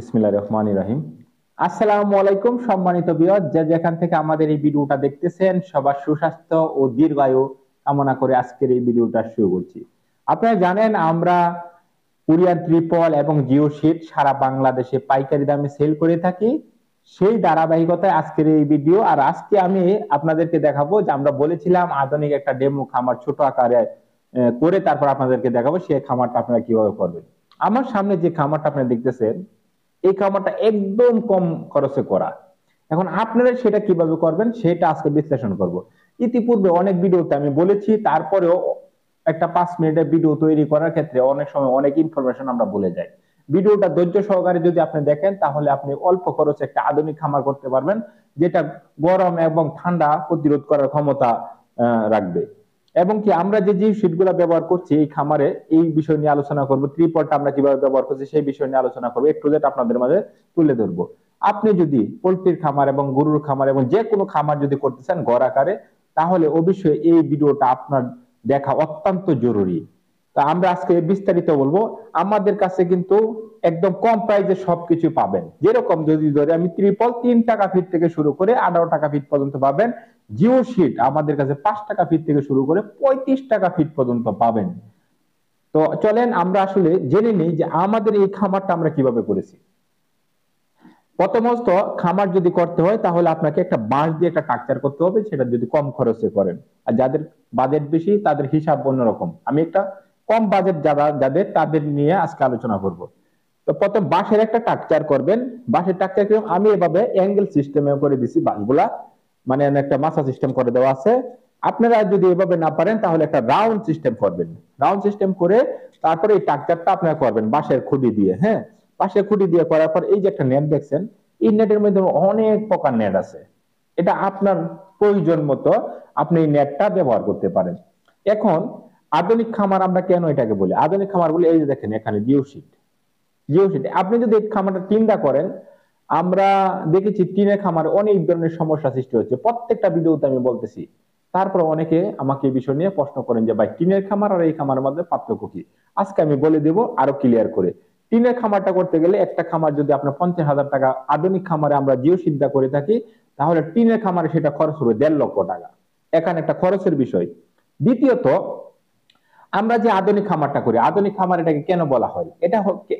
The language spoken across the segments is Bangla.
বিসমিল্লাহির রহমানির রহিম। আসসালামু আলাইকুম সম্মানিত ভিউয়ার, যে যেখান থেকে আমাদের এই ভিডিওটা দেখতেছেন সবার সুস্বাস্থ্য ও দীর্ঘায়ু কামনা করে আজকের এই ভিডিওটা শুরু করছি। আপনারা জানেন আমরা কোরিয়ান ত্রিপল এবং জিও শিট সারা বাংলাদেশে পাইকারি দামে সেল করে থাকি। সেই ধারাবাহিকতায় আজকের এই ভিডিও। আর আজকে আমি আপনাদেরকে দেখাবো যে আমরা বলেছিলাম আধুনিক একটা ডেমো খামার ছোট আকারে করে তারপর আপনাদেরকে দেখাবো সেই খামারটা আপনারা কিভাবে করবেন। আমার সামনে যে খামারটা আপনারা দেখতেছেন এই খামারটা একদম কম খরচে করা। এখন আপনারা সেটা কিভাবে করবেন সেটা আজকে বিশ্লেষণ করব। ইতিপূর্বে অনেক ভিডিওতে আমি বলেছি, তারপরেও একটা 5 মিনিটের ভিডিও তৈরি করার ক্ষেত্রে অনেক সময় অনেক ইনফরমেশন আমরা ভুলে যাই। ভিডিওটা ধৈর্য সহকারে যদি আপনি দেখেন তাহলে আপনি অল্প খরচে একটা আধুনিক খামার করতে পারবেন, যেটা গরম এবং ঠান্ডা প্রতিরোধ করার ক্ষমতা রাখবে। এবং কি আমরা যে যে শীটগুলো ব্যবহার করছি এই খামারে এই বিষয় নিয়ে আলোচনা করব। ত্রিপলটা আমরা কিভাবে ব্যবহার করছি সেই বিষয় নিয়ে আলোচনা করবো, একটু যেটা আপনাদের মাঝে তুলে ধরবো। আপনি যদি পোল্ট্রির খামার এবং গরুর খামার এবং যে কোনো খামার যদি করতে চান গড় আকারে, তাহলে অবশ্যই এই ভিডিওটা আপনার দেখা অত্যন্ত জরুরি। তা আমরা আজকে বিস্তারিত বলবো। আমাদের কাছে কিন্তু একদম কম প্রাইসে সবকিছু পাবেন। যেরকম যদি ধরে আমি ত্রিপল 3 টাকা ফিট থেকে শুরু করে 18 টাকা ফিট পর্যন্ত পাবেন। জিও শিট আমাদের কাছে 5 টাকা ফিট থেকে শুরু করে 35 টাকা ফিট পর্যন্ত পাবেন। তো চলেন আমরা আসলে জেনে নিই যে আমাদের এই খামারটা আমরা কিভাবে করেছি। প্রথমত খামার যদি করতে হয় তাহলে আপনাকে একটা বাঁশ দিয়ে একটা স্ট্রাকচার করতে হবে, সেটা যদি কম খরচে করেন। আর যাদের বাজেট বেশি তাদের হিসাব অন্যরকম। আমি একটা কম বাজেট যাদের তাদের নিয়ে আজকে আলোচনা করব। তো প্রথম বাঁশের একটা স্ট্রাকচার করবেন। বাঁশের স্ট্রাকচার কিরকম, আমি এভাবে অ্যাঙ্গেল সিস্টেমে করে দিছি বাঁশগুলা, মানে একটা মাছা সিস্টেম করে দেওয়া আছে। আপনারা যদি এভাবে না পারেন তাহলে একটা রাউন্ড সিস্টেম করবেন। রাউন্ড সিস্টেম করে তারপরে এই স্ট্রাকচারটা আপনারা করবেন বাঁশের খুঁটি দিয়ে। হ্যাঁ, বাঁশের খুঁটি দিয়ে করার পর এই যে একটা নেট দেখছেন, এই নেটের মধ্যে অনেক প্রকার নেট আছে। এটা আপনার প্রয়োজন মতো আপনি এই নেটটা ব্যবহার করতে পারেন। এখন আধুনিক খামার আমরা কেন এটাকে বলি, আধুনিক খামার বলে এই যে দেখেন এখানে জিও শিট। জিও শিট আপনি যদি এই খামারটা টিনটা করেন, আমরা দেখেছি টিনের খামারে অনেক ধরনের সমস্যা সৃষ্টি হচ্ছে, প্রত্যেকটা ভিডিওতে আমি বলতেছি। তারপর অনেকে আমাকে এই বিষয় নিয়ে প্রশ্ন করেন যে ভাই টিনের খামার আর এই খামারের মধ্যে পার্থক্য কি। আজকে আমি বলে দেব আরো ক্লিয়ার করে। টিনের খামারটা করতে গেলে একটা খামার যদি আপনার 50,000 টাকা, আধুনিক খামারে আমরা জিও সিদ্ধা করে থাকি, তাহলে টিনের খামারে সেটা খরচ হবে 1.5 লক্ষ টাকা। এখানে একটা খরচের বিষয়। দ্বিতীয়ত আমরা যে আধুনিক খামারটা করি, আধুনিক খামার এটাকে কেন বলা হয়, এটা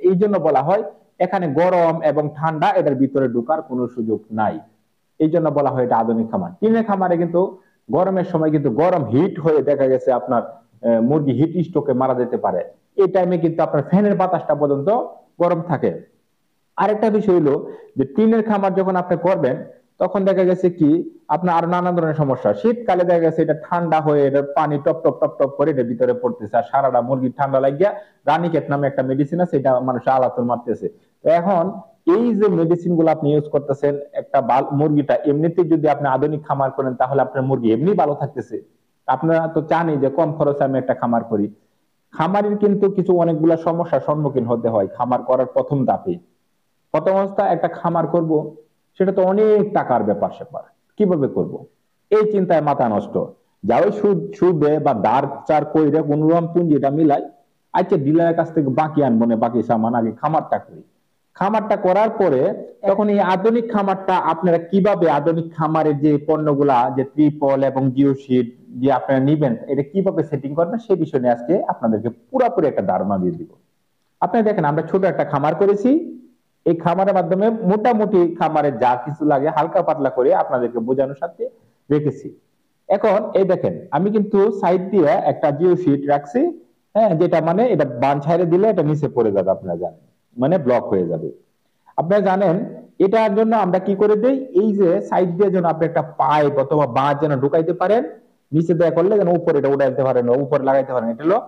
এই জন্য বলা হয় এখানে গরম এবং ঠান্ডা এটার ভিতরে ঢোকার কোনো সুযোগ নাই। এই জন্য বলা হয় এটা আধুনিক খামার। টিনের খামারে কিন্তু গরমের সময় কিন্তু গরম হিট হয়ে দেখা গেছে আপনার মুরগি হিট স্ট্রোকে মারা যেতে পারে। এই টাইমে কিন্তু আপনার ফ্যানের বাতাসটা পর্যন্ত গরম থাকে। আরেকটা বিষয় হলো যে টিনের খামার যখন আপনি করবেন তখন দেখা গেছে কি আপনার আরো নানা ধরনের সমস্যা। শীতকালে দেখা গেছে এটা ঠান্ডা হয়ে এটা পানি টপ টপ টপ টপ করে এটার ভিতরে পড়তেছে, আর সারাটা মুরগির ঠান্ডা লাগিয়া রানিকেট নামে একটা মেডিসিন আছে, এটা মানুষ আলাতন মারতেছে। তো এখন এই যে মেডিসিন গুলো আপনি ইউজ করতেছেন, একটা মুরগিটা এমনিতে যদি আপনি আধুনিক খামার করেন তাহলে আপনার মুরগি এমনি ভালো থাকতেছে। আপনারা তো জানেন যে কম খরচে আমি একটা খামার করি। খামারের কিন্তু কিছু অনেকগুলা সমস্যার সম্মুখীন হতে হয় খামার করার প্রথম ধাপে। প্রথম অবস্থা একটা খামার করব, সেটা তো অনেক টাকার ব্যাপার স্যাপার, কিভাবে করব এই চিন্তায় মাথা নষ্ট। যাও সুদে বা দাঁড় চার কইরে কোন রকম পুঁজিটা মিলাই আজকে ডিলারের কাছ থেকে বাকি আনবো না, বাকি সামান আগে খামারটা করি। খামারটা করার পরে তখন এই আধুনিক খামারটা আপনারা কিভাবে আধুনিক খামারের যে পণ্যগুলা যে ত্রিপল এবং জিও শিট যে আপনারা নিবেন এটা কিভাবে সেটিং করবেন সেই বিষয় নিয়ে আজকে আপনাদেরকে পুরোপুরি একটা ধারণা দিয়ে দিব। আপনারা দেখেন আমরা ছোট একটা খামার করেছি। এই খামারের মাধ্যমে মোটামুটি খামারে যা কিছু লাগে হালকা পাতলা করে আপনাদেরকে বোঝানোর সাথে রেখেছি। এখন এই দেখেন আমি কিন্তু সাইড দিয়ে একটা জিও শিট রাখছি। হ্যাঁ, যেটা মানে এটা বান ছাইড়ে দিলে এটা নিচে পড়ে যাবে, আপনারা জানেন, মানে ব্লক হয়ে যাবে। আপনারা জানেন এটার জন্য আমরা কি করে দেই, এই যে সাইড দিয়ে যেন আপনি একটা পাইপ অথবা বাঁশ যেন ঢুকাইতে পারেন, নিচে দেয়া করলে যেন উপরে এটা উঠাইতে পারেন, উপরে লাগাইতে পারেন, এটা হলো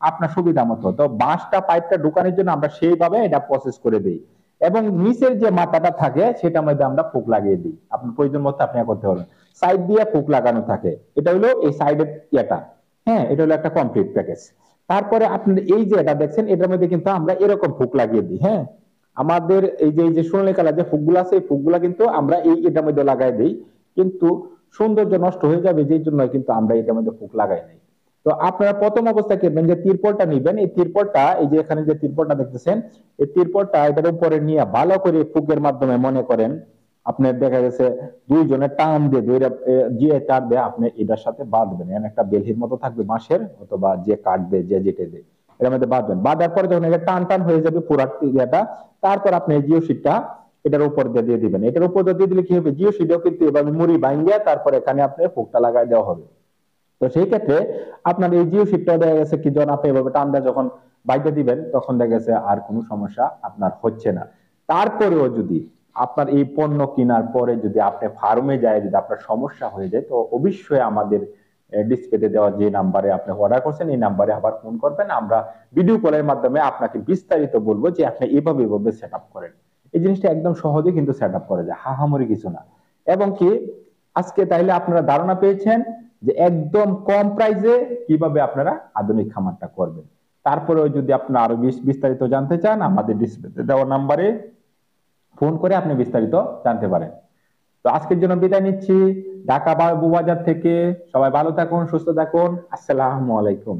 আপনার সুবিধা মতো। তো বাঁশটা পাইপটা ঢুকানোর জন্য আমরা সেইভাবে এটা প্রসেস করে দিই। এবং নিচের যে মাথাটা থাকে সেটার মধ্যে আমরা ফুক লাগিয়ে দিই, আপনার প্রয়োজন মতো আপনি করতে পারবেন। সাইড দিয়ে ফুক লাগানো থাকে, এটা হলো এই সাইডের ইয়েটা। হ্যাঁ, এটা হলো একটা কমপ্লিট প্যাকেজ। তারপরে আপনি এই যে এটা দেখছেন এটার মধ্যে কিন্তু আমরা এরকম ফুক লাগিয়ে দিই। হ্যাঁ, আমাদের এই যে সোনালী কালার যে ফুকগুলো আছে এই ফুকগুলা কিন্তু আমরা এটার মধ্যে লাগাই দিই, কিন্তু সৌন্দর্য নষ্ট হয়ে যাবে যেই জন্য কিন্তু আমরা এটার মধ্যে ফুক লাগাই নাই। তো আপনারা প্রথম অবস্থায় করবেন যে তিরপলটা নিবেন, এই তিরপলটা, এই যে এখানে যে তিরপলটা দেখতেছেন, এই তিরপলটা এটার উপরে নিয়ে ভালো করে ফুকের মাধ্যমে মনে করেন আপনার দেখা গেছে দুইজনে টান দিয়ে দুইটা জিয়ে তার দিয়ে আপনি এটার সাথে বাঁধবেন। এখানে একটা বেলহির মতো থাকবে বাঁশের, অথবা যে কাঠ দিয়ে যে যেটে দিয়ে এর মধ্যে বাঁধবেন। বাঁধার পরে যখন এটা টান টান হয়ে যাবে পুরা ইয়েটা, তারপর আপনি এই জিও শিটটা এটার উপর দিয়ে দিবেন। এটার উপর দিয়ে দিলে কি হবে, জিও শিটও কিন্তু এভাবে মুড়ি ভাঙ্গিয়া তারপর এখানে আপনি ফুকটা লাগাই দেওয়া হবে। তো সেই ক্ষেত্রে আপনার এই জিও শিটটা দেখা গেছে কি, যখন আপনি এভাবে টান দিয়ে যখন বাইতে দিবেন তখন দেখা গেছে আর কোনো সমস্যা আপনার হচ্ছে না। তারপরেও যদি আপনার এই পণ্য কেনার পরে যদি আপনি ফার্মে যায় যদি আপনার সমস্যা হয়ে যায়, তো অবশ্যই আমাদের ডিসপ্লেতে দেওয়া যে নাম্বারে আপনি অর্ডার করছেন এই নাম্বারে আবার ফোন করবেন। আমরা ভিডিও কলের মাধ্যমে আপনাকে বিস্তারিত বলবো যে আপনি এভাবে এভাবে সেট আপ করেন। এই জিনিসটা একদম সহজে কিন্তু সেট আপ করা যায়, হাহামরি কিছু না। এবং কি আজকে তাইলে আপনারা ধারণা পেয়েছেন যে একদম কম প্রাইসে কিভাবে আপনারা আধুনিক খামারটা করবেন। তারপরেও যদি আপনারা আরো বিস্তারিত জানতে চান, আমাদের ডিসপ্লেতে দেওয়া নাম্বারে ফোন করে আপনি বিস্তারিত জানতে পারেন। তো আজকের জন্য বিদায় নিচ্ছি ঢাকা বাবু বাজার থেকে। সবাই ভালো থাকুন, সুস্থ থাকুন। আসসালামু আলাইকুম।